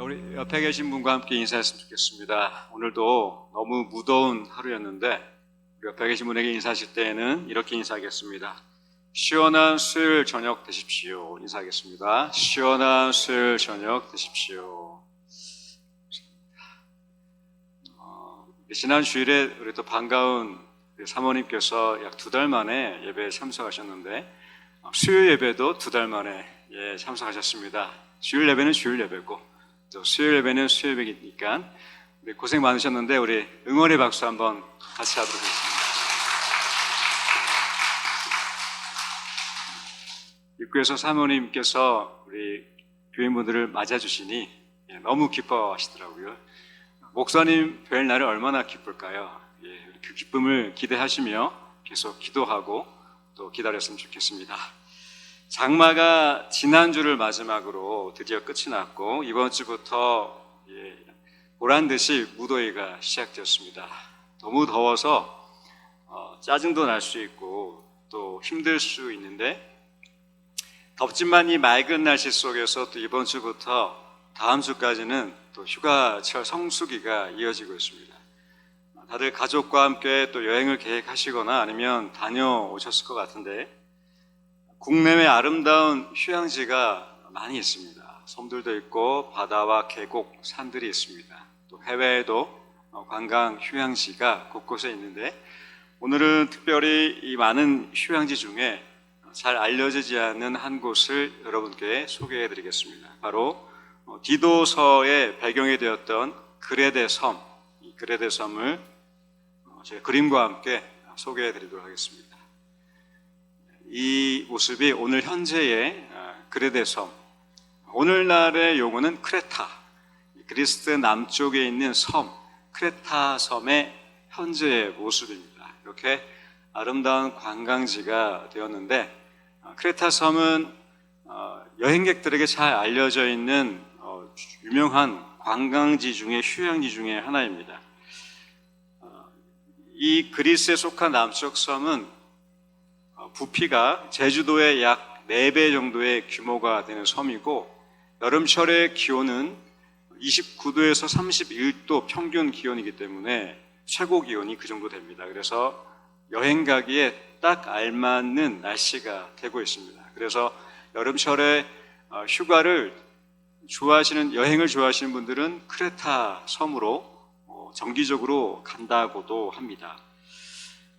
우리 옆에 계신 분과 함께 인사했으면 좋겠습니다. 오늘도 너무 무더운 하루였는데 우리 옆에 계신 분에게 인사하실 때에는 이렇게 인사하겠습니다. 시원한 수요일 저녁 되십시오. 인사하겠습니다. 시원한 수요일 저녁 되십시오. 지난 주일에 우리 또 반가운 사모님께서 약 2달 만에 예배에 참석하셨는데 수요일 예배도 2달 만에 참석하셨습니다. 주일 예배는 주일 예배고 또 수요일 예배는 수요일 예배니까 우리 고생 많으셨는데 우리 응원의 박수 한번 같이 하도록 하겠습니다. 입구에서 사모님께서 우리 교인분들을 맞아주시니 너무 기뻐하시더라고요. 목사님 뵐 날을 얼마나 기쁠까요? 그 기쁨을 기대하시며 계속 기도하고 또 기다렸으면 좋겠습니다. 장마가 지난주를 마지막으로 드디어 끝이 났고 이번 주부터 보란듯이 무더위가 시작되었습니다. 너무 더워서 짜증도 날 수 있고 또 힘들 수 있는데 덥지만 이 맑은 날씨 속에서 또 이번 주부터 다음 주까지는 또 휴가철 성수기가 이어지고 있습니다. 다들 가족과 함께 또 여행을 계획하시거나 아니면 다녀오셨을 것 같은데 국내외 아름다운 휴양지가 많이 있습니다. 섬들도 있고 바다와 계곡, 산들이 있습니다. 또 해외에도 관광 휴양지가 곳곳에 있는데 오늘은 특별히 이 많은 휴양지 중에 잘 알려지지 않는 한 곳을 여러분께 소개해 드리겠습니다. 바로 디도서의 배경이 되었던 그레데 섬, 이 그레데 섬을 제 그림과 함께 소개해 드리도록 하겠습니다. 이 모습이 오늘 현재의 그레데 섬, 오늘날의 용어는 크레타, 그리스 남쪽에 있는 섬, 크레타 섬의 현재의 모습입니다. 이렇게 아름다운 관광지가 되었는데 크레타 섬은 여행객들에게 잘 알려져 있는 유명한 관광지 중에 휴양지 중에 하나입니다. 이 그리스에 속한 남쪽 섬은 부피가 제주도의 약 4배 정도의 규모가 되는 섬이고 여름철의 기온은 29도에서 31도 평균 기온이기 때문에 최고 기온이 그 정도 됩니다. 그래서 여행 가기에 딱 알맞는 날씨가 되고 있습니다. 그래서 여름철에 여행을 좋아하시는 분들은 크레타 섬으로 정기적으로 간다고도 합니다.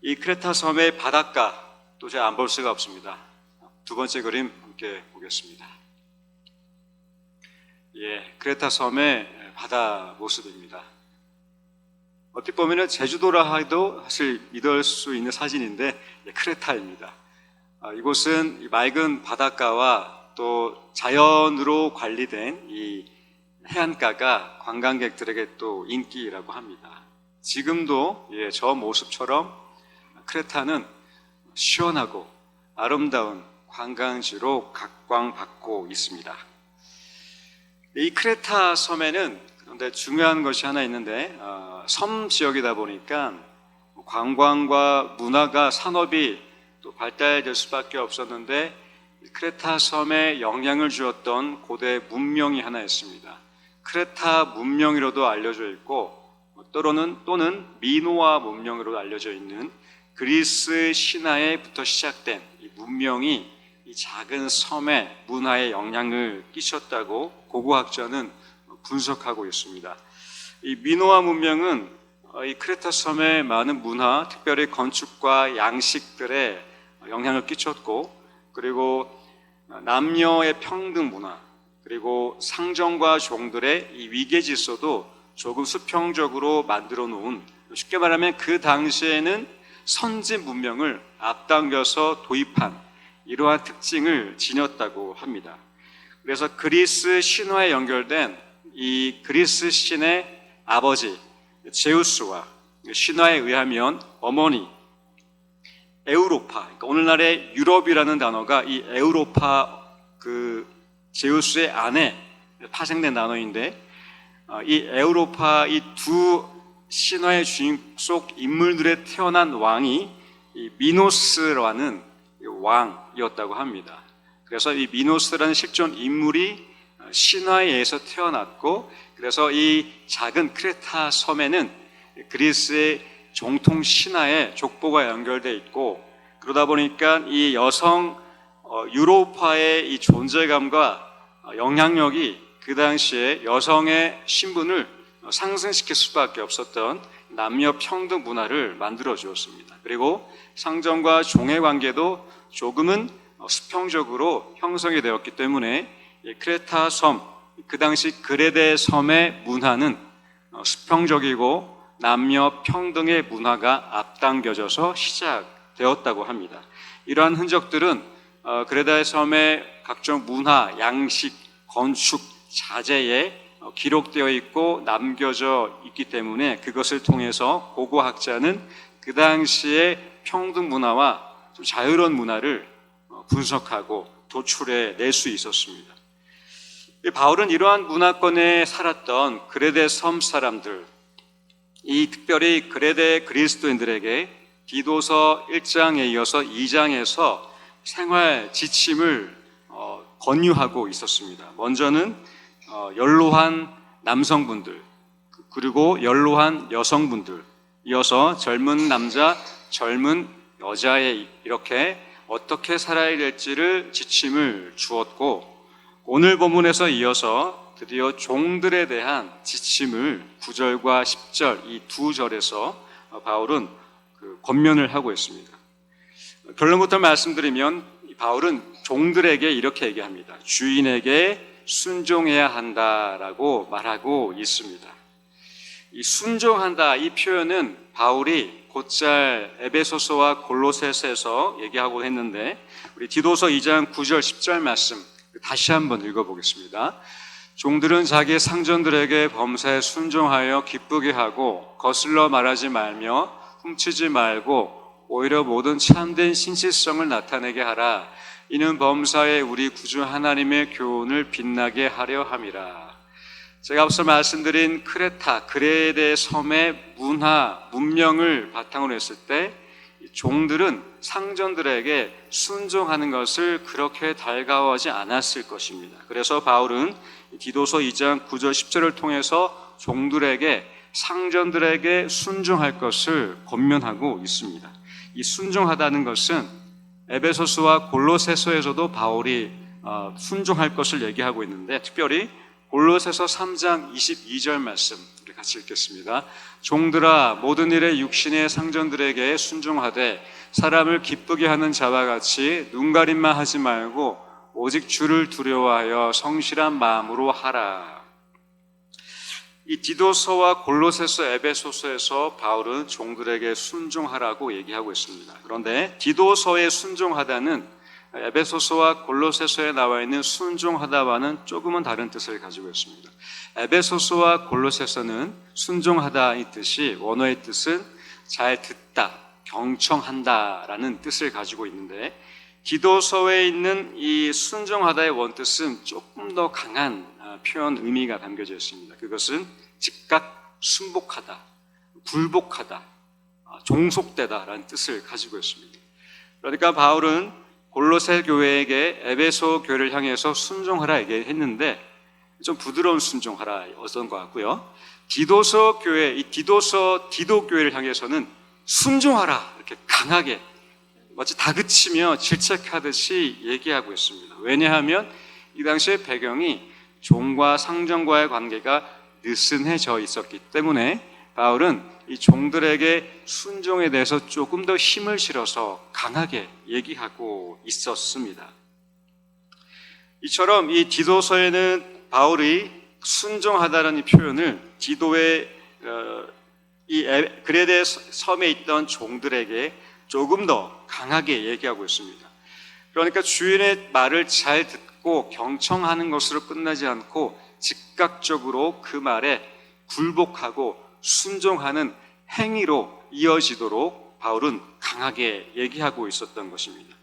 이 크레타 섬의 바닷가 도저히 안 볼 수가 없습니다. 두 번째 그림 함께 보겠습니다. 크레타 섬의 바다 모습입니다. 어떻게 보면 제주도라 해도 사실 믿을 수 있는 사진인데 크레타입니다. 이곳은 맑은 바닷가와 또 자연으로 관리된 이 해안가가 관광객들에게 또 인기라고 합니다. 지금도 저 모습처럼 크레타는 시원하고 아름다운 관광지로 각광받고 있습니다. 이 크레타 섬에는 그런데 중요한 것이 하나 있는데 섬 지역이다 보니까 관광과 문화가 산업이 또 발달될 수밖에 없었는데 크레타 섬에 영향을 주었던 고대 문명이 하나 있습니다. 크레타 문명이로도 알려져 있고 또는 미노아 문명으로 알려져 있는 그리스 신화에부터 시작된 이 문명이 이 작은 섬의 문화에 영향을 끼쳤다고 고고학자는 분석하고 있습니다. 이 미노아 문명은 이 크레타 섬의 많은 문화, 특별히 건축과 양식들에 영향을 끼쳤고 그리고 남녀의 평등 문화 그리고 상정과 종들의 이 위계 질서도 조금 수평적으로 만들어 놓은 쉽게 말하면 그 당시에는 선진 문명을 앞당겨서 도입한 이러한 특징을 지녔다고 합니다. 그래서 그리스 신화에 연결된 이 그리스 신의 아버지 제우스와 신화에 의하면 어머니 에우로파, 그러니까 오늘날의 유럽이라는 단어가 이 에우로파 그 제우스의 아내 파생된 단어인데 이 에우로파 이 두 신화의 주인 속 인물들에 태어난 왕이 이 미노스라는 왕이었다고 합니다. 그래서 이 미노스라는 실존 인물이 신화에 의해서 태어났고, 그래서 이 작은 크레타 섬에는 그리스의 정통 신화의 족보가 연결되어 있고, 그러다 보니까 이 여성 유로파의 이 존재감과 영향력이 그 당시에 여성의 신분을 상승시킬 수밖에 없었던 남녀 평등 문화를 만들어 주었습니다. 그리고 상정과 종의 관계도 조금은 수평적으로 형성이 되었기 때문에 크레타 섬, 그 당시 그레데 섬의 문화는 수평적이고 남녀 평등의 문화가 앞당겨져서 시작되었다고 합니다. 이러한 흔적들은 그레데 섬의 각종 문화, 양식, 건축, 자재에 기록되어 있고 남겨져 있기 때문에 그것을 통해서 고고학자는 그 당시의 평등 문화와 좀 자유로운 문화를 분석하고 도출해 낼 수 있었습니다. 바울은 이러한 문화권에 살았던 그레데 섬 사람들, 이 특별히 그레데 그리스도인들에게 디도서 1장에 이어서 2장에서 생활 지침을 권유하고 있었습니다. 먼저는 연로한 남성분들, 그리고 연로한 여성분들, 이어서 젊은 남자, 젊은 여자에 이렇게 어떻게 살아야 될지를 지침을 주었고, 오늘 본문에서 이어서 드디어 종들에 대한 지침을 9절과 10절 이 두 절에서 바울은 권면을 하고 있습니다. 결론부터 말씀드리면 바울은 종들에게 이렇게 얘기합니다. 주인에게 순종해야 한다라고 말하고 있습니다. 이 순종한다 이 표현은 바울이 곧잘 에베소서와 골로새서에서 얘기하고 했는데, 우리 디도서 2장 9절 10절 말씀 다시 한번 읽어보겠습니다. 종들은 자기 상전들에게 범사에 순종하여 기쁘게 하고 거슬러 말하지 말며 훔치지 말고 오히려 모든 참된 신실성을 나타내게 하라. 이는 범사에 우리 구주 하나님의 교훈을 빛나게 하려 함이라. 제가 앞서 말씀드린 크레타, 그레데 섬의 문화, 문명을 바탕으로 했을 때 종들은 상전들에게 순종하는 것을 그렇게 달가워하지 않았을 것입니다. 그래서 바울은 디도서 2장 9절 10절을 통해서 종들에게, 상전들에게 순종할 것을 권면하고 있습니다. 이 순종하다는 것은 에베소서와 골로새서에서도 바울이 순종할 것을 얘기하고 있는데, 특별히 골로새서 3장 22절 말씀 우리 같이 읽겠습니다. 종들아 모든 일에 육신의 상전들에게 순종하되 사람을 기쁘게 하는 자와 같이 눈가림만 하지 말고 오직 주를 두려워하여 성실한 마음으로 하라. 이 디도서와 골로새서, 에베소서에서 바울은 종들에게 순종하라고 얘기하고 있습니다. 그런데 디도서에 순종하다는 에베소서와 골로새서에 나와 있는 순종하다와는 조금은 다른 뜻을 가지고 있습니다. 에베소서와 골로새서는 순종하다 이 뜻이, 원어의 뜻은 잘 듣다, 경청한다라는 뜻을 가지고 있는데, 디도서에 있는 이 순종하다의 원뜻은 조금 더 강한 표현 의미가 담겨져 있습니다. 그것은 즉각 순복하다, 굴복하다, 종속되다라는 뜻을 가지고 있습니다. 그러니까 바울은 골로새 교회에게 에베소 교회를 향해서 순종하라 얘기했는데 좀 부드러운 순종하라 어떤 것 같고요. 디도서 교회, 이 디도 교회를 향해서는 순종하라 이렇게 강하게 마치 다그치며 질책하듯이 얘기하고 있습니다. 왜냐하면 이 당시의 배경이 종과 상전과의 관계가 느슨해져 있었기 때문에 바울은 이 종들에게 순종에 대해서 조금 더 힘을 실어서 강하게 얘기하고 있었습니다. 이처럼 이 디도서에는 바울이 순종하다라는 이 표현을 디도의 이 그레데 섬에 있던 종들에게 조금 더 강하게 얘기하고 있습니다. 그러니까 주인의 말을 잘 듣고 경청하는 것으로 끝나지 않고 즉각적으로 그 말에 굴복하고 순종하는 행위로 이어지도록 바울은 강하게 얘기하고 있었던 것입니다.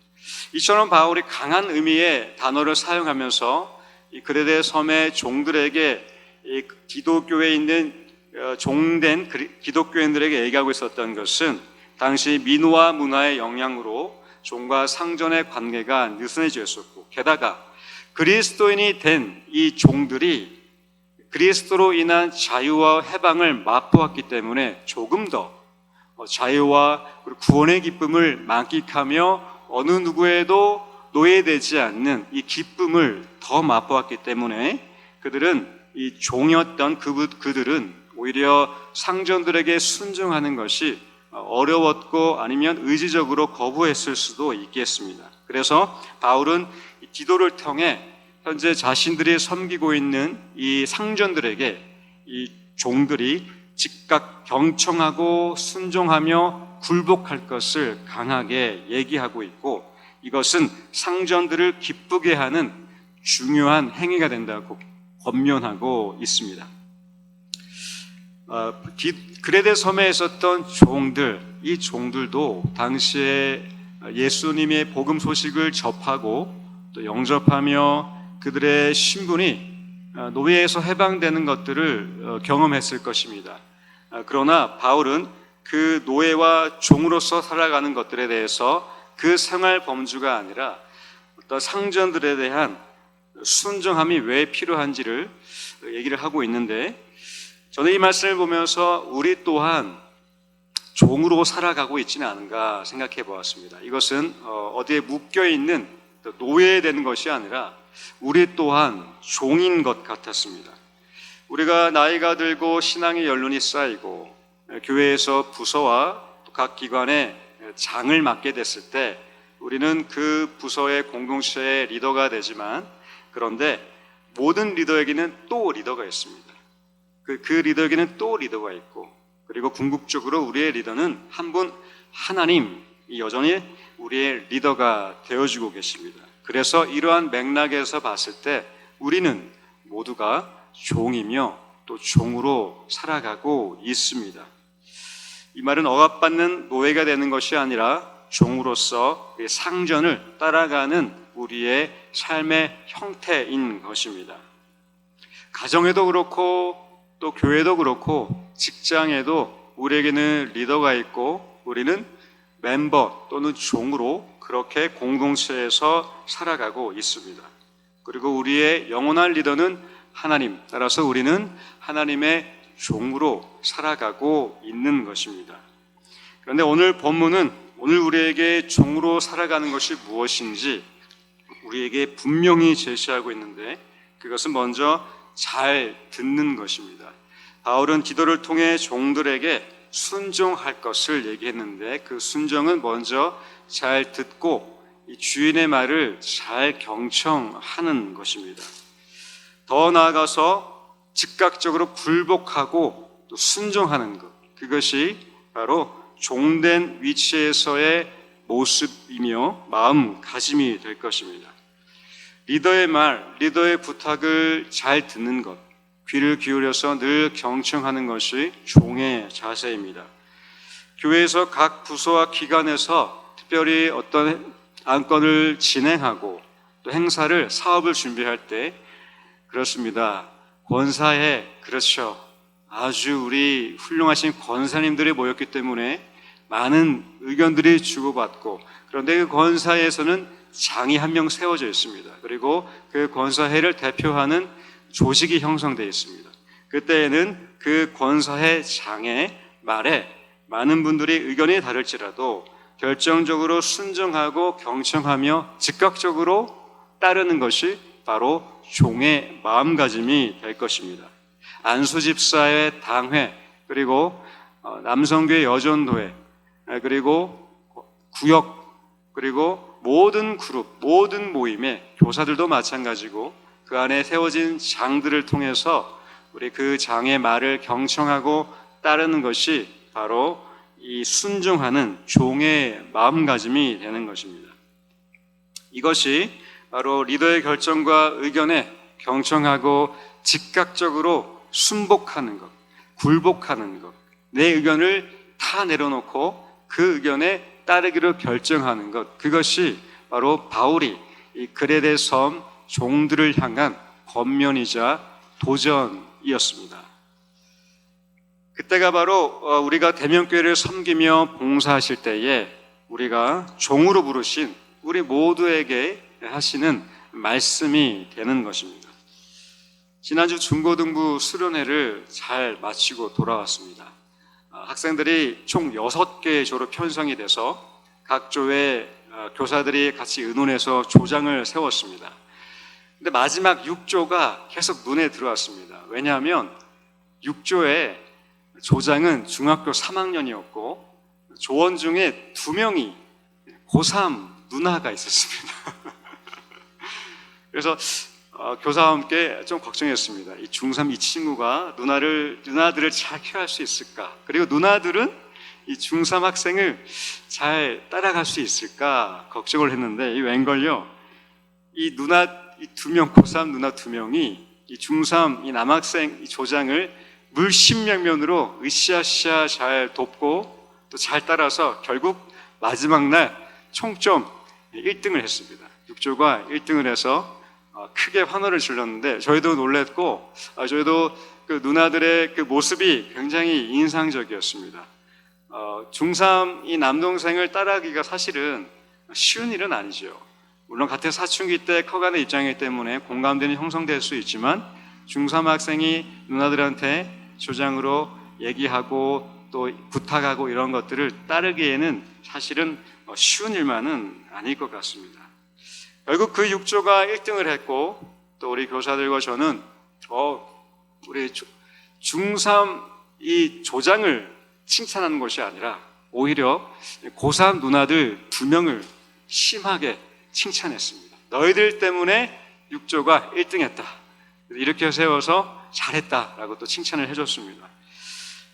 이처럼 바울이 강한 의미의 단어를 사용하면서 이 그레데 섬의 종들에게 이 기독교에 있는 종된 기독교인들에게 얘기하고 있었던 것은 당시 민화 문화의 영향으로 종과 상전의 관계가 느슨해져 있었고, 게다가 그리스도인이 된 이 종들이 그리스도로 인한 자유와 해방을 맛보았기 때문에 조금 더 자유와 구원의 기쁨을 만끽하며 어느 누구에도 노예되지 않는 이 기쁨을 더 맛보았기 때문에 그들은 이 종이었던 그들은 오히려 상전들에게 순종하는 것이 어려웠고 아니면 의지적으로 거부했을 수도 있겠습니다. 그래서 바울은 기도를 통해 현재 자신들이 섬기고 있는 이 상전들에게 이 종들이 즉각 경청하고 순종하며 굴복할 것을 강하게 얘기하고 있고, 이것은 상전들을 기쁘게 하는 중요한 행위가 된다고 권면하고 있습니다. 그레데 섬에 있었던 종들, 이 종들도 당시에 예수님의 복음 소식을 접하고 또 영접하며 그들의 신분이 노예에서 해방되는 것들을 경험했을 것입니다. 그러나 바울은 그 노예와 종으로서 살아가는 것들에 대해서 그 생활 범주가 아니라 어떤 상전들에 대한 순종함이 왜 필요한지를 얘기를 하고 있는데, 저는 이 말씀을 보면서 우리 또한 종으로 살아가고 있지는 않은가 생각해 보았습니다. 이것은 어디에 묶여있는 노예되는 것이 아니라 우리 또한 종인 것 같았습니다. 우리가 나이가 들고 신앙의 연륜이 쌓이고 교회에서 부서와 각 기관에 장을 맡게 됐을 때 우리는 그 부서의 공동체의 리더가 되지만, 그런데 모든 리더에게는 또 리더가 있습니다. 그 리더에게는 또 리더가 있고, 그리고 궁극적으로 우리의 리더는 한 분 하나님이 여전히 우리의 리더가 되어주고 계십니다. 그래서 이러한 맥락에서 봤을 때 우리는 모두가 종이며 또 종으로 살아가고 있습니다. 이 말은 억압받는 노예가 되는 것이 아니라 종으로서 상전을 따라가는 우리의 삶의 형태인 것입니다. 가정에도 그렇고 또 교회도 그렇고 직장에도 우리에게는 리더가 있고 우리는 멤버 또는 종으로 그렇게 공동체에서 살아가고 있습니다. 그리고 우리의 영원한 리더는 하나님, 따라서 우리는 하나님의 종으로 살아가고 있는 것입니다. 그런데 오늘 본문은 오늘 우리에게 종으로 살아가는 것이 무엇인지 우리에게 분명히 제시하고 있는데, 그것은 먼저 잘 듣는 것입니다. 바울은 기도를 통해 종들에게 순종할 것을 얘기했는데, 그 순종은 먼저 잘 듣고 이 주인의 말을 잘 경청하는 것입니다. 더 나아가서 즉각적으로 굴복하고 또 순종하는 것, 그것이 바로 종된 위치에서의 모습이며 마음가짐이 될 것입니다. 리더의 말, 리더의 부탁을 잘 듣는 것, 귀를 기울여서 늘 경청하는 것이 종의 자세입니다. 교회에서 각 부서와 기관에서 특별히 어떤 안건을 진행하고 또 행사를, 사업을 준비할 때 그렇습니다. 권사회, 그렇죠. 아주 우리 훌륭하신 권사님들이 모였기 때문에 많은 의견들이 주고받고, 그런데 그 권사회에서는 장이 한 명 세워져 있습니다. 그리고 그 권사회를 대표하는 조직이 형성되어 있습니다. 그때에는 그 권사회 장의 말에 많은 분들이 의견이 다를지라도 결정적으로 순종하고 경청하며 즉각적으로 따르는 것이 바로 종의 마음가짐이 될 것입니다. 안수집사회 당회, 그리고 남성교회 여전도회, 그리고 구역, 그리고 모든 그룹, 모든 모임의 교사들도 마찬가지고 그 안에 세워진 장들을 통해서 우리 그 장의 말을 경청하고 따르는 것이 바로 이 순종하는 종의 마음가짐이 되는 것입니다. 이것이 바로 리더의 결정과 의견에 경청하고 즉각적으로 순복하는 것, 굴복하는 것, 내 의견을 다 내려놓고 그 의견에 따르기로 결정하는 것, 그것이 바로 바울이 이 그레데 섬 종들을 향한 권면이자 도전이었습니다. 그때가 바로 우리가 대면교회를 섬기며 봉사하실 때에 우리가 종으로 부르신 우리 모두에게 하시는 말씀이 되는 것입니다. 지난주 중고등부 수련회를 잘 마치고 돌아왔습니다. 학생들이 총 6개의 조로 편성이 돼서 각 조의 교사들이 같이 의논해서 조장을 세웠습니다. 근데 마지막 6조가 계속 눈에 들어왔습니다. 왜냐하면 6조의 조장은 중학교 3학년이었고 조원 중에 2명이 고3 누나가 있었습니다. 그래서 교사와 함께 좀 걱정했습니다. 이 중3 이 친구가 누나들을 잘 케어할 수 있을까? 그리고 누나들은 이 중3 학생을 잘 따라갈 수 있을까? 걱정을 했는데 이 웬걸요? 이 2명, 고3 누나 2명이 이 중3 이 남학생 이 조장을 물심양면으로 으쌰으쌰 잘 돕고 또 잘 따라서 결국 마지막 날 총점 1등을 했습니다. 6조가 1등을 해서 크게 환호를 질렀는데 저희도 놀랬고 저희도 그 누나들의 그 모습이 굉장히 인상적이었습니다. 중3 이 남동생을 따라하기가 사실은 쉬운 일은 아니죠. 물론 같은 사춘기 때 커가는 입장이기 때문에 공감대는 형성될 수 있지만 중3 학생이 누나들한테 조장으로 얘기하고 또 부탁하고 이런 것들을 따르기에는 사실은 쉬운 일만은 아닐 것 같습니다. 결국 그 6조가 1등을 했고 또 우리 교사들과 저는 우리 중3 이 조장을 칭찬하는 것이 아니라 오히려 고3 누나들 2명을 심하게 칭찬했습니다. 너희들 때문에 6조가 1등했다. 이렇게 세워서 잘했다라고 또 칭찬을 해줬습니다.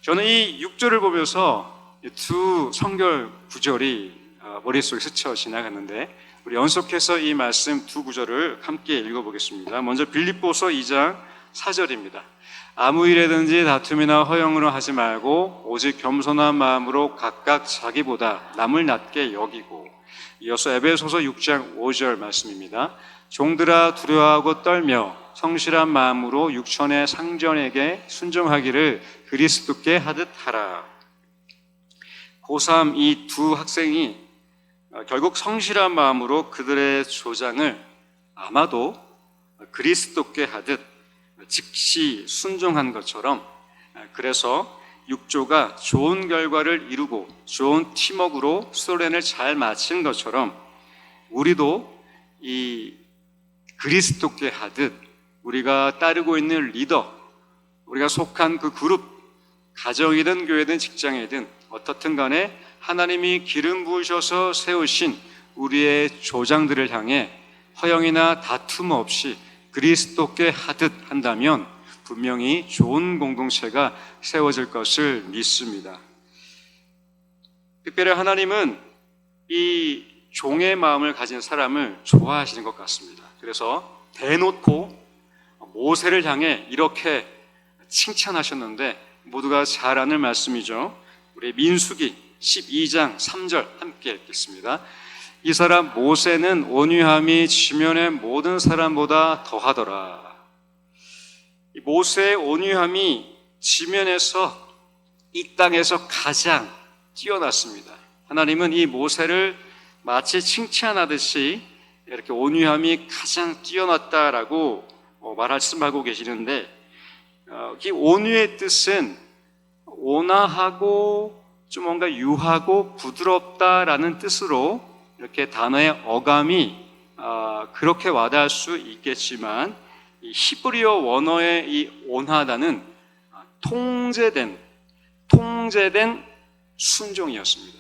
저는 이 6조를 보면서 두 성결 구절이 머릿속에 스쳐 지나갔는데 우리 연속해서 이 말씀 두 구절을 함께 읽어보겠습니다. 먼저 빌립보서 2장 4절입니다. 아무 일에든지 다툼이나 허영으로 하지 말고 오직 겸손한 마음으로 각각 자기보다 남을 낮게 여기고, 이어서 에베소서 6장 5절 말씀입니다. 종들아 두려워하고 떨며 성실한 마음으로 육천의 상전에게 순종하기를 그리스도께 하듯 하라. 고3 이 두 학생이 결국 성실한 마음으로 그들의 조장을 아마도 그리스도께 하듯 즉시 순종한 것처럼, 그래서 6조가 좋은 결과를 이루고 좋은 팀워크로 수련을 잘 마친 것처럼 우리도 이 그리스도께 하듯 우리가 따르고 있는 리더, 우리가 속한 그 그룹, 가정이든 교회든 직장이든 어떻든 간에 하나님이 기름 부으셔서 세우신 우리의 조장들을 향해 허영이나 다툼 없이 그리스도께 하듯 한다면 분명히 좋은 공동체가 세워질 것을 믿습니다. 특별히 하나님은 이 종의 마음을 가진 사람을 좋아하시는 것 같습니다. 그래서 대놓고 모세를 향해 이렇게 칭찬하셨는데 모두가 잘 아는 말씀이죠. 우리 민수기 12장 3절 함께 읽겠습니다. 이 사람 모세는 온유함이 지면의 모든 사람보다 더하더라. 이 모세의 온유함이 지면에서 이 땅에서 가장 뛰어났습니다. 하나님은 이 모세를 마치 칭찬하듯이 이렇게 온유함이 가장 뛰어났다라고 말씀하고 계시는데, 이 온유의 뜻은 온화하고 좀 뭔가 유하고 부드럽다라는 뜻으로 이렇게 단어의 어감이 그렇게 와닿을 수 있겠지만, 이 히브리어 원어의 이 온하다는 통제된 순종이었습니다.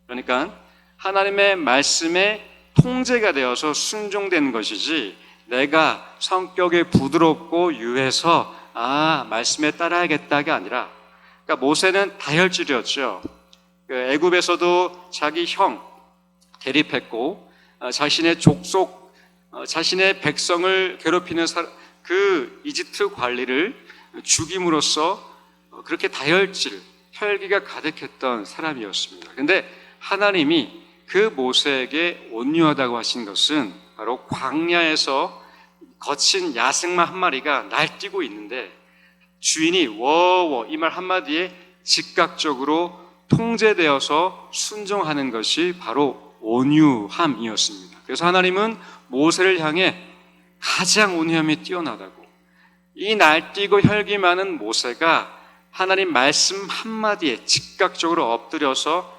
그러니까 하나님의 말씀에 통제가 되어서 순종되는 것이지, 내가 성격이 부드럽고 유해서 말씀에 따라야겠다가 아니라, 그러니까 모세는 다혈질이었죠. 애굽에서도 자기 형 대립했고, 자신의 족속, 자신의 백성을 괴롭히는 그 이집트 관리를 죽임으로써 그렇게 다혈질, 혈기가 가득했던 사람이었습니다. 그런데 하나님이 그 모세에게 온유하다고 하신 것은 바로 광야에서 거친 야생마 한 마리가 날뛰고 있는데 주인이 워워 이 말 한마디에 즉각적으로 통제되어서 순종하는 것이 바로 온유함이었습니다. 그래서 하나님은 모세를 향해 가장 온유함이 뛰어나다고. 이 날뛰고 혈기 많은 모세가 하나님 말씀 한마디에 즉각적으로 엎드려서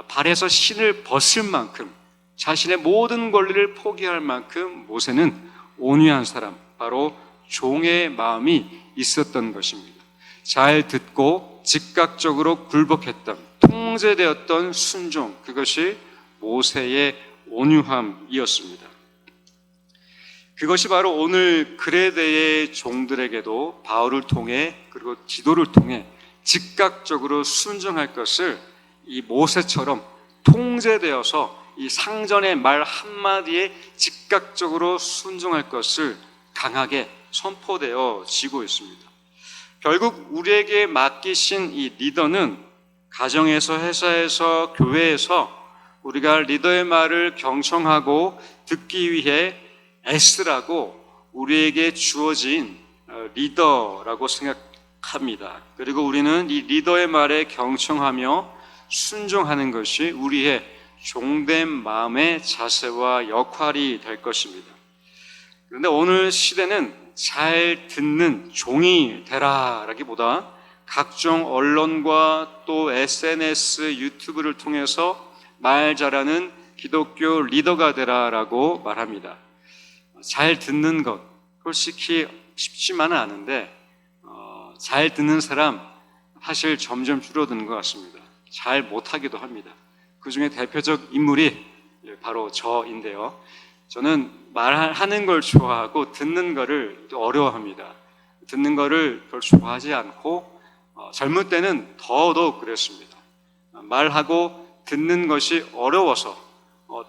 발에서 신을 벗을 만큼, 자신의 모든 권리를 포기할 만큼 모세는 온유한 사람, 바로 종의 마음이 있었던 것입니다. 잘 듣고 즉각적으로 굴복했던, 통제되었던 순종, 그것이 모세의 온유함이었습니다. 그것이 바로 오늘 그레데의 종들에게도 바울을 통해, 그리고 기도를 통해 즉각적으로 순종할 것을 이 모세처럼 통제되어서 이 상전의 말 한마디에 즉각적으로 순종할 것을 강하게 선포되어 지고 있습니다. 결국 우리에게 맡기신 이 리더는 가정에서, 회사에서, 교회에서 우리가 리더의 말을 경청하고 듣기 위해 애쓰라고 우리에게 주어진 리더라고 생각합니다. 그리고 우리는 이 리더의 말에 경청하며 순종하는 것이 우리의 종된 마음의 자세와 역할이 될 것입니다. 그런데 오늘 시대는 잘 듣는 종이 되라라기보다 각종 언론과 또 SNS, 유튜브를 통해서 말 잘하는 기독교 리더가 되라라고 말합니다. 잘 듣는 것, 솔직히 쉽지만은 않은데 잘 듣는 사람 사실 점점 줄어드는 것 같습니다. 잘 못하기도 합니다. 그 중에 대표적 인물이 바로 저인데요. 저는 말하는 걸 좋아하고 듣는 거를 또 어려워합니다. 듣는 거를 별로 좋아하지 않고 젊을 때는 더더욱 그랬습니다. 말하고 듣는 것이 어려워서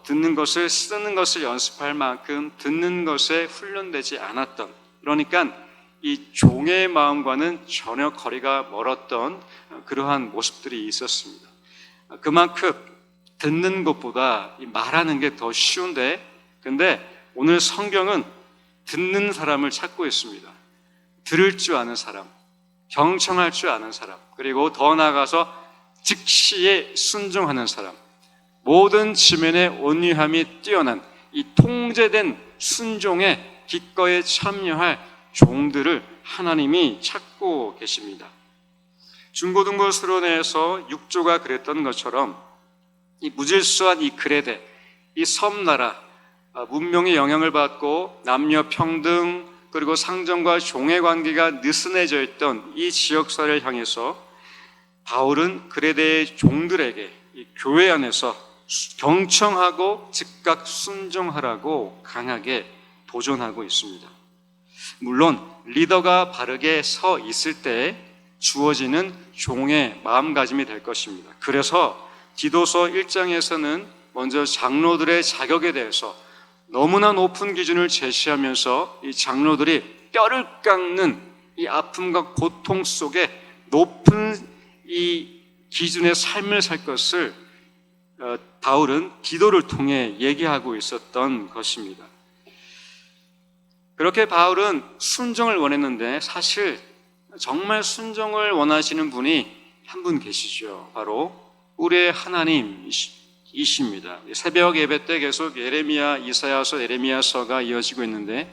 듣는 것을 쓰는 것을 연습할 만큼 듣는 것에 훈련되지 않았던, 그러니까 이 종의 마음과는 전혀 거리가 멀었던 그러한 모습들이 있었습니다. 그만큼 듣는 것보다 말하는 게 더 쉬운데, 근데 오늘 성경은 듣는 사람을 찾고 있습니다. 들을 줄 아는 사람, 경청할 줄 아는 사람, 그리고 더 나아가서 즉시에 순종하는 사람, 모든 지면의 온유함이 뛰어난 이 통제된 순종에 기꺼이 참여할 종들을 하나님이 찾고 계십니다. 중고등부 수련회에서 6조가 그랬던 것처럼 이 무질서한 이 그레데, 이 섬나라, 문명의 영향을 받고 남녀 평등, 그리고 상전과 종의 관계가 느슨해져 있던 이 지역사를 향해서 바울은 그레데의 종들에게 이 교회 안에서 경청하고 즉각 순종하라고 강하게 도전하고 있습니다. 물론 리더가 바르게 서 있을 때 주어지는 종의 마음가짐이 될 것입니다. 그래서 디도서 1장에서는 먼저 장로들의 자격에 대해서 너무나 높은 기준을 제시하면서 이 장로들이 뼈를 깎는 이 아픔과 고통 속에 높은 이 기준의 삶을 살 것을 바울은 기도를 통해 얘기하고 있었던 것입니다. 그렇게 바울은 순종을 원했는데 사실 정말 순종을 원하시는 분이 한 분 계시죠. 바로 우리의 하나님이십니다. 새벽 예배 때 계속 예레미야, 이사야서, 예레미야서가 이어지고 있는데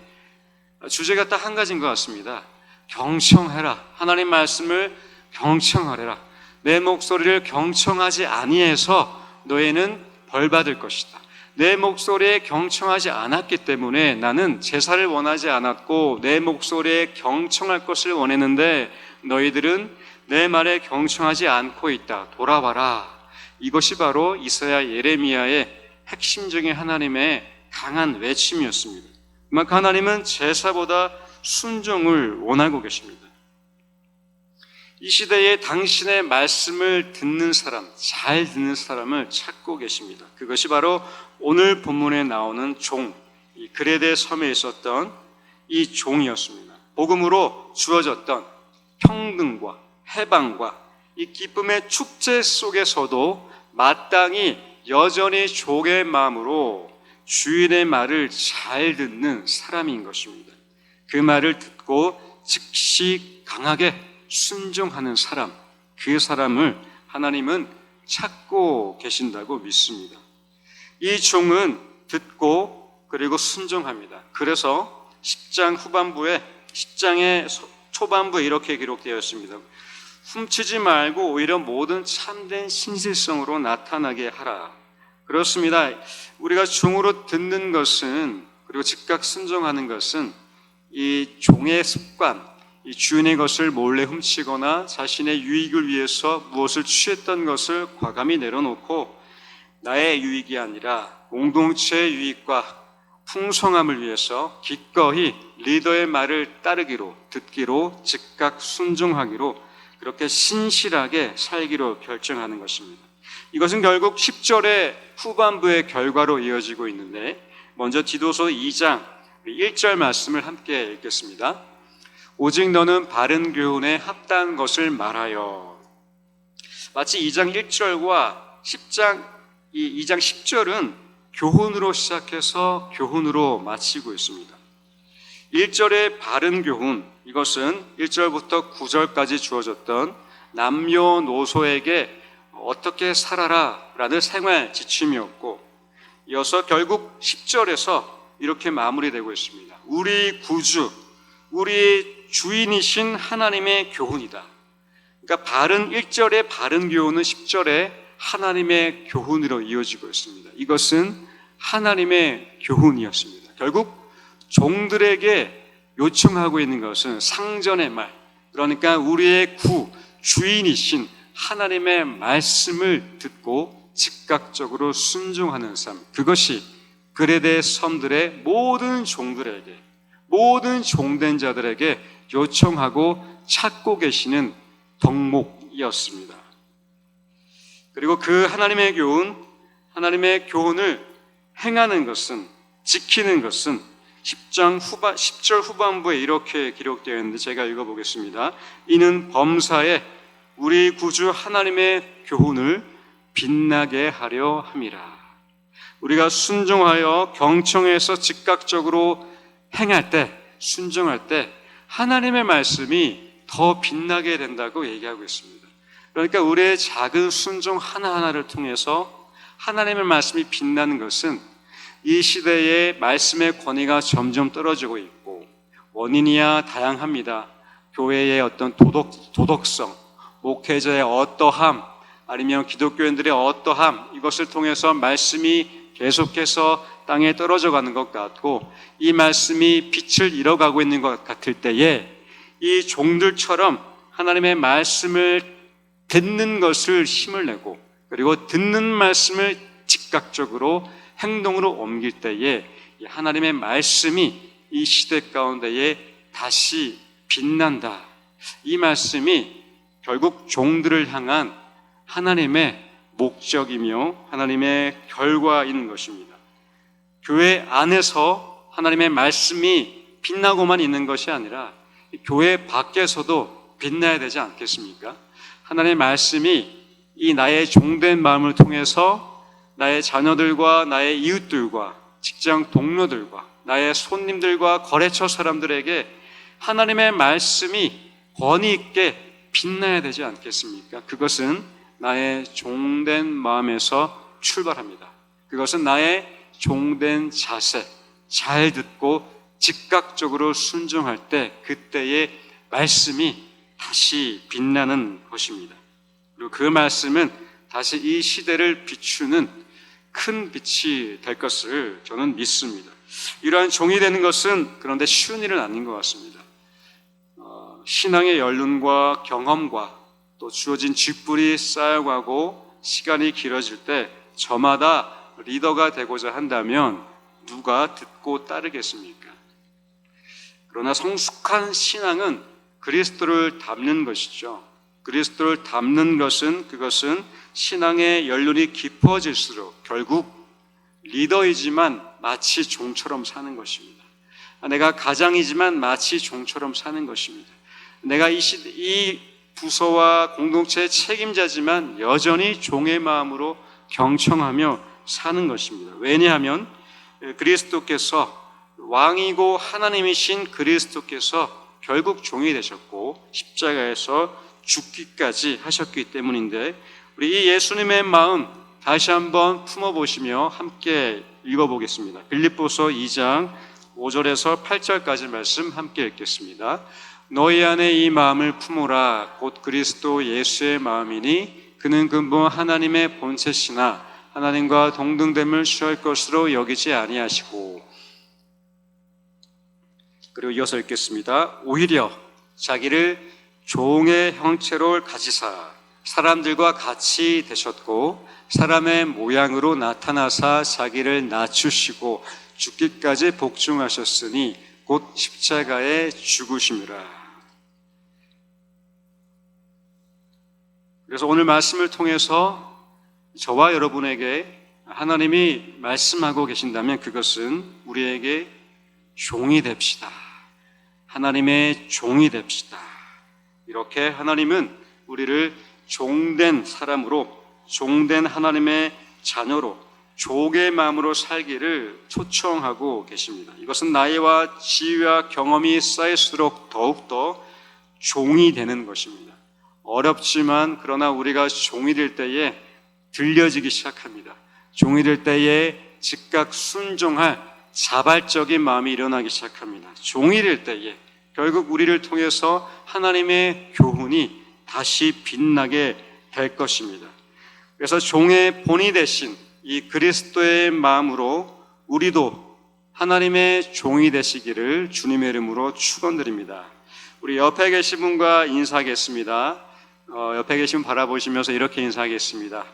주제가 딱 한 가지인 것 같습니다. 경청해라. 하나님 말씀을 경청하래라. 내 목소리를 경청하지 아니해서 너희는 벌받을 것이다. 내 목소리에 경청하지 않았기 때문에 나는 제사를 원하지 않았고 내 목소리에 경청할 것을 원했는데 너희들은 내 말에 경청하지 않고 있다. 돌아와라. 이것이 바로 이사야, 예레미야의 핵심적인 하나님의 강한 외침이었습니다. 그만큼 하나님은 제사보다 순종을 원하고 계십니다. 이 시대에 당신의 말씀을 듣는 사람, 잘 듣는 사람을 찾고 계십니다. 그것이 바로 오늘 본문에 나오는 종, 이 그레데 섬에 있었던 이 종이었습니다. 복음으로 주어졌던 평등과 해방과 이 기쁨의 축제 속에서도 마땅히 여전히 종의 마음으로 주인의 말을 잘 듣는 사람인 것입니다. 그 말을 듣고 즉시 강하게 순종하는 사람, 그 사람을 하나님은 찾고 계신다고 믿습니다. 이 종은 듣고 그리고 순종합니다. 그래서 10장의 초반부에 이렇게 기록되어 있습니다. 훔치지 말고 오히려 모든 참된 신실성으로 나타나게 하라. 그렇습니다. 우리가 종으로 듣는 것은, 그리고 즉각 순종하는 것은 이 종의 습관, 이 주인의 것을 몰래 훔치거나 자신의 유익을 위해서 무엇을 취했던 것을 과감히 내려놓고 나의 유익이 아니라 공동체의 유익과 풍성함을 위해서 기꺼이 리더의 말을 따르기로, 듣기로, 즉각 순종하기로, 그렇게 신실하게 살기로 결정하는 것입니다. 이것은 결국 10절의 후반부의 결과로 이어지고 있는데, 먼저 디도서 2장 1절 말씀을 함께 읽겠습니다. 오직 너는 바른 교훈에 합당한 것을 말하여. 마치 2장 1절과 2장 10절은 교훈으로 시작해서 교훈으로 마치고 있습니다. 1절의 바른 교훈, 이것은 1절부터 9절까지 주어졌던 남녀노소에게 어떻게 살아라 라는 생활 지침이었고, 이어서 결국 10절에서 이렇게 마무리되고 있습니다. 우리 구주, 우리 주인이신 하나님의 교훈이다. 그러니까 1절의 바른 교훈은 10절에 하나님의 교훈으로 이어지고 있습니다. 이것은 하나님의 교훈이었습니다. 결국 종들에게 요청하고 있는 것은 상전의 말, 그러니까 우리의 주인이신 하나님의 말씀을 듣고 즉각적으로 순종하는 삶, 그것이 그레데 섬들의 모든 종들에게, 모든 종된 자들에게 요청하고 찾고 계시는 덕목이었습니다. 그리고 그 하나님의 교훈을 행하는 것은, 지키는 것은 10절 후반부에 이렇게 기록되어 있는데 제가 읽어보겠습니다. 이는 범사에 우리 구주 하나님의 교훈을 빛나게 하려 함이라. 우리가 순종하여 경청해서 즉각적으로 행할 때, 순종할 때 하나님의 말씀이 더 빛나게 된다고 얘기하고 있습니다. 그러니까 우리의 작은 순종 하나하나를 통해서 하나님의 말씀이 빛나는 것은 이 시대의 말씀의 권위가 점점 떨어지고 있고, 원인이야 다양합니다. 교회의 어떤 도덕성, 목회자의 어떠함, 아니면 기독교인들의 어떠함, 이것을 통해서 말씀이 계속해서 땅에 떨어져 가는 것 같고, 이 말씀이 빛을 잃어가고 있는 것 같을 때에 이 종들처럼 하나님의 말씀을 듣는 것을 힘을 내고, 그리고 듣는 말씀을 즉각적으로 행동으로 옮길 때에 하나님의 말씀이 이 시대 가운데에 다시 빛난다. 이 말씀이 결국 종들을 향한 하나님의 목적이며 하나님의 결과인 것입니다. 교회 안에서 하나님의 말씀이 빛나고만 있는 것이 아니라 교회 밖에서도 빛나야 되지 않겠습니까? 하나님의 말씀이 이 나의 종된 마음을 통해서 나의 자녀들과 나의 이웃들과 직장 동료들과 나의 손님들과 거래처 사람들에게 하나님의 말씀이 권위 있게 빛나야 되지 않겠습니까? 그것은 나의 종된 마음에서 출발합니다. 그것은 나의 종된 자세, 잘 듣고 즉각적으로 순종할 때 그때의 말씀이 다시 빛나는 것입니다. 그리고 그 말씀은 다시 이 시대를 비추는 큰 빛이 될 것을 저는 믿습니다. 이러한 종이 되는 것은 그런데 쉬운 일은 아닌 것 같습니다. 신앙의 연륜과 경험과 또 주어진 쥐뿔이 쌓여가고 시간이 길어질 때 저마다 리더가 되고자 한다면 누가 듣고 따르겠습니까? 그러나 성숙한 신앙은 그리스도를 닮는 것이죠. 그리스도를 닮는 것은, 그것은 신앙의 연륜이 깊어질수록 결국 리더이지만 마치 종처럼 사는 것입니다. 내가 가장이지만 마치 종처럼 사는 것입니다. 내가 이 부서와 공동체의 책임자지만 여전히 종의 마음으로 경청하며 사는 것입니다. 왜냐하면 그리스도께서, 왕이고 하나님이신 그리스도께서 결국 종이 되셨고 십자가에서 죽기까지 하셨기 때문인데, 우리 이 예수님의 마음, 다시 한번 품어보시며 함께 읽어보겠습니다. 빌립보서 2장 5절에서 8절까지 말씀 함께 읽겠습니다. 너희 안에 이 마음을 품으라. 곧 그리스도 예수의 마음이니 그는 근본 하나님의 본체시나 하나님과 동등됨을 취할 것으로 여기지 아니하시고. 그리고 이어서 읽겠습니다. 오히려 자기를 종의 형체로 가지사 사람들과 같이 되셨고 사람의 모양으로 나타나사 자기를 낮추시고 죽기까지 복종하셨으니 곧 십자가에 죽으심이라. 그래서 오늘 말씀을 통해서 저와 여러분에게 하나님이 말씀하고 계신다면 그것은 우리에게 종이 됩시다. 하나님의 종이 됩시다. 이렇게 하나님은 우리를 종된 사람으로, 종된 하나님의 자녀로, 족의 마음으로 살기를 초청하고 계십니다. 이것은 나이와 지위와 경험이 쌓일수록 더욱더 종이 되는 것입니다. 어렵지만 그러나 우리가 종이 될 때에 들려지기 시작합니다. 종이 될 때에 즉각 순종할 자발적인 마음이 일어나기 시작합니다. 종이 될 때에 결국 우리를 통해서 하나님의 교훈이 다시 빛나게 될 것입니다. 그래서 종의 본이 되신 이 그리스도의 마음으로 우리도 하나님의 종이 되시기를 주님의 이름으로 축원드립니다. 우리 옆에 계신 분과 인사하겠습니다. 옆에 계신 분 바라보시면서 이렇게 인사하겠습니다.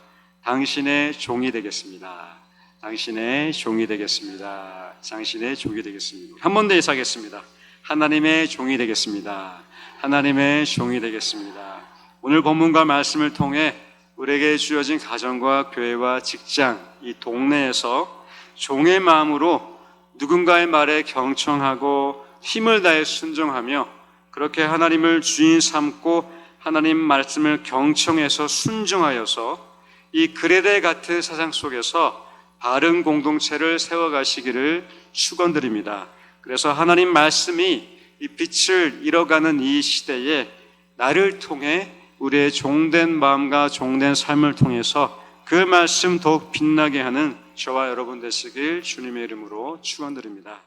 당신의 종이 되겠습니다. 당신의 종이 되겠습니다. 당신의 종이 되겠습니다. 한 번 더 인사하겠습니다. 하나님의 종이 되겠습니다. 하나님의 종이 되겠습니다. 오늘 본문과 말씀을 통해 우리에게 주어진 가정과 교회와 직장, 이 동네에서 종의 마음으로 누군가의 말에 경청하고 힘을 다해 순종하며 그렇게 하나님을 주인 삼고 하나님 말씀을 경청해서 순종하여서 이 그레데 같은 세상 속에서 바른 공동체를 세워가시기를 축원드립니다. 그래서 하나님 말씀이 이 빛을 잃어가는 이 시대에 나를 통해 우리의 종된 마음과 종된 삶을 통해서 그 말씀 더욱 빛나게 하는 저와 여러분 되시길 주님의 이름으로 축원드립니다.